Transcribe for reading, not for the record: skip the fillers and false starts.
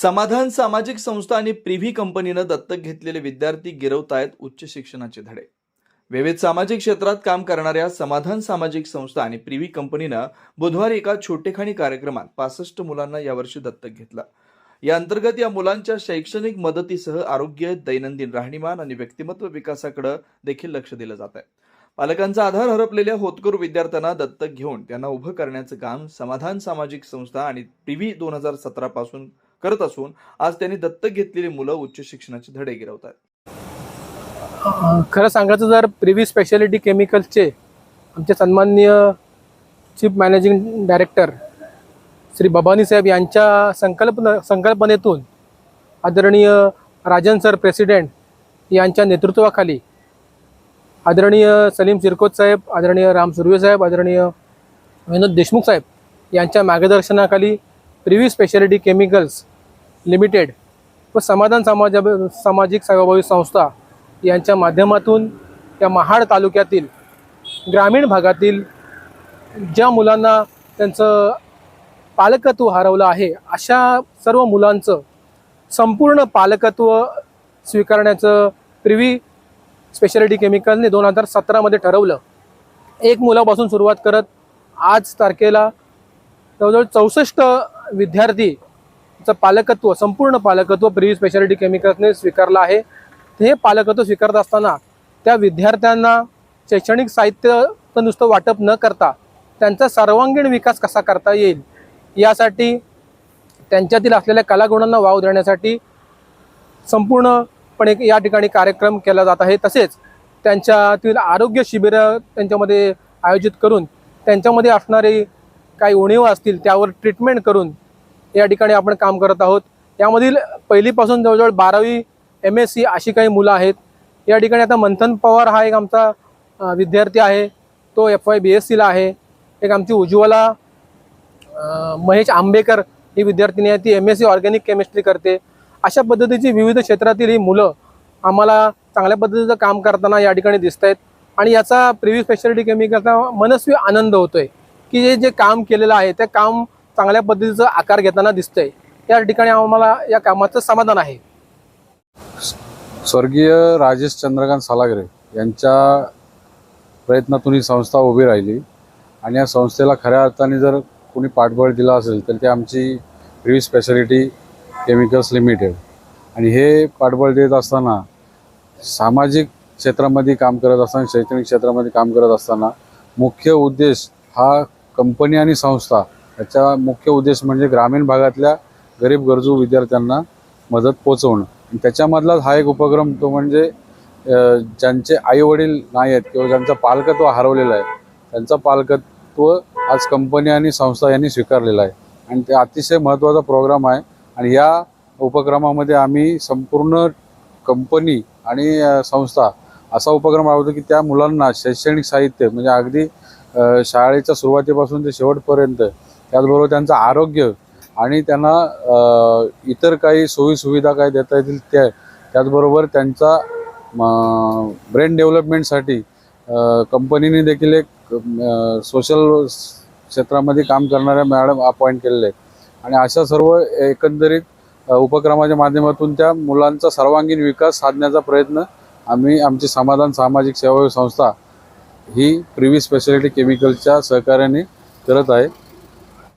समाधान सामाजिक संस्था आणि प्रिव्ही कंपनीनं दत्तक घेतलेले विद्यार्थी गिरवतायत उच्च शिक्षणाचे धडे. विविध सामाजिक क्षेत्रात काम करणाऱ्या समाधान सामाजिक संस्था आणि प्रिव्ही कंपनीनं बुधवारी एका छोटेखानी कार्यक्रमात 65 मुलांना यावर्षी दत्तक घेतलं. या अंतर्गत या मुलांच्या शैक्षणिक मदतीसह आरोग्य, दैनंदिन राहणीमान आणि व्यक्तिमत्व विकासाकडे देखील लक्ष दिलं जात आहे. पालकांचा आधार हरपलेल्या होतकरू विद्यार्थ्यांना दत्तक घेऊन त्यांना उभं करण्याचं काम समाधान सामाजिक संस्था आणि प्रिव्ही 2017 पासून करत असून आज त्यांनी दत्तक घेतलेली मुलं उच्च शिक्षणाचे धडे गिरवतात. खरं सांगायचं तर प्रिव्ही स्पेशालिटी केमिकल्सचे आमचे सन्माननीय चीफ मॅनेजिंग डायरेक्टर श्री बबानी साहेब यांच्या संकल्पनेतून आदरणीय राजन सर प्रेसिडेंट यांच्या नेतृत्वाखाली आदरणीय सलीम चिरकोत साहेब, आदरणीय राम सुर्वे साहेब, आदरणीय विनोद देशमुख साहेब यांच्या मार्गदर्शनाखाली प्रिव्ही स्पेशालिटी केमिकल्स लिमिटेड व समाधान सामाजिक सेवाभावी संस्था यांच्या माध्यमातून या महाड तालुक्यातील ग्रामीण भागातील ज्या मुलांना त्यांचं पालकत्व हरवलं आहे अशा सर्व मुलांचं संपूर्ण पालकत्व स्वीकारण्याचं प्रिव्ही स्पेशालिटी केमिकलने 2017 ठरवलं. एक मुलापासून सुरुवात करत आज तारखेला जवळजवळ 64 विद्यार्थीचं पालकत्व, संपूर्ण पालकत्व प्रिव्ही स्पेशालिटी केमिकल्सने स्वीकारलं आहे. हे पालकत्व स्वीकारत असताना त्या विद्यार्थ्यांना शैक्षणिक साहित्याचं नुसतं वाटप न करता त्यांचा सर्वांगीण विकास कसा करता येईल यासाठी त्यांच्यातील असलेल्या कलागुणांना वाव देण्यासाठी संपूर्णपणे या ठिकाणी कार्यक्रम केला जात आहे. तसेच त्यांच्यातील आरोग्य शिबिरं त्यांच्यामध्ये आयोजित करून त्यांच्यामध्ये असणारे काही उणीवा असतील त्यावर ट्रीटमेंट करून या ठिकाणी आपण काम करत आहोत. यामधील पहिलीपासून जवळजवळ 12वी MSc अशी काही मुलं आहेत. या ठिकाणी आता मंथन पवार हा एक आमचा विद्यार्थी आहे, तो FY BScला आहे. एक आमची उज्ज्वला महेश आंबेकर ही विद्यार्थिनी आहे, ती MSc ऑर्गॅनिक केमिस्ट्री करते. अशा पद्धतीची विविध क्षेत्रातील ही मुलं आम्हाला चांगल्या पद्धतीचं काम करताना या ठिकाणी दिसत आहेत आणि याचा प्रिव्ही स्पेशालिटी केमिकलचा मनस्वी आनंद होतोय की जे काम केलेलं आहे ते काम चांगल्या पद्धतीचं आकार घेताना दिसतंय. या ठिकाणी आम्हाला या कामाचं समाधान आहे. स्वर्गीय राजेश चंद्रकांत सालागरे यांच्या प्रयत्नातून ही संस्था उभी राहिली आणि या संस्थेला खऱ्या अर्थाने जर कोणी पाठबळ दिला असेल तर ते आमची प्रिव्ही स्पेशालिटी केमिकल्स लिमिटेड. आणि हे पाठबळ देत असताना सामाजिक क्षेत्रामध्ये काम करत असताना, शैक्षणिक क्षेत्रामध्ये काम करत असताना मुख्य उद्देश हा कंपनी आणि संस्था याचा मुख्य उद्देश म्हणजे ग्रामीण भागातल्या गरीब गरजू विद्यार्थ्यांना मदत पोचवणं. त्याच्यामधलाच हा एक उपक्रम, तो म्हणजे ज्यांचे आईवडील नाही आहेत किंवा ज्यांचं पालकत्व हरवलेलं आहे त्यांचं पालकत्व आज कंपनी आणि संस्था यांनी स्वीकारलेलं आहे आणि ते अतिशय महत्त्वाचा प्रोग्राम आहे. आणि या उपक्रमामध्ये आम्ही संपूर्ण कंपनी आणि संस्था असा उपक्रम राबवतो की त्या मुलांना शैक्षणिक साहित्य म्हणजे अगदी शाळेच्या सुरुवातीपासून ते शेवटपर्यंत, त्याचबरोबर त्यांचं आरोग्य आणि त्यांना इतर काही सोयीसुविधा काय देता येतील त्याचबरोबर त्यांचा ब्रेन डेव्हलपमेंटसाठी कंपनीने देखील एक सोशल क्षेत्रामध्ये काम करणाऱ्या मॅडम अपॉइंट केलेले आहेत. आणि अशा सर्व एकंदरीत उपक्रमाच्या माध्यमातून त्या मुलांचा सर्वांगीण विकास साधण्याचा प्रयत्न आम्ही आमची समाधान सामाजिक सेवा संस्था ही प्रिव्ही स्पेशालिटी केमिकलच्या सहकार्याने करत आहे.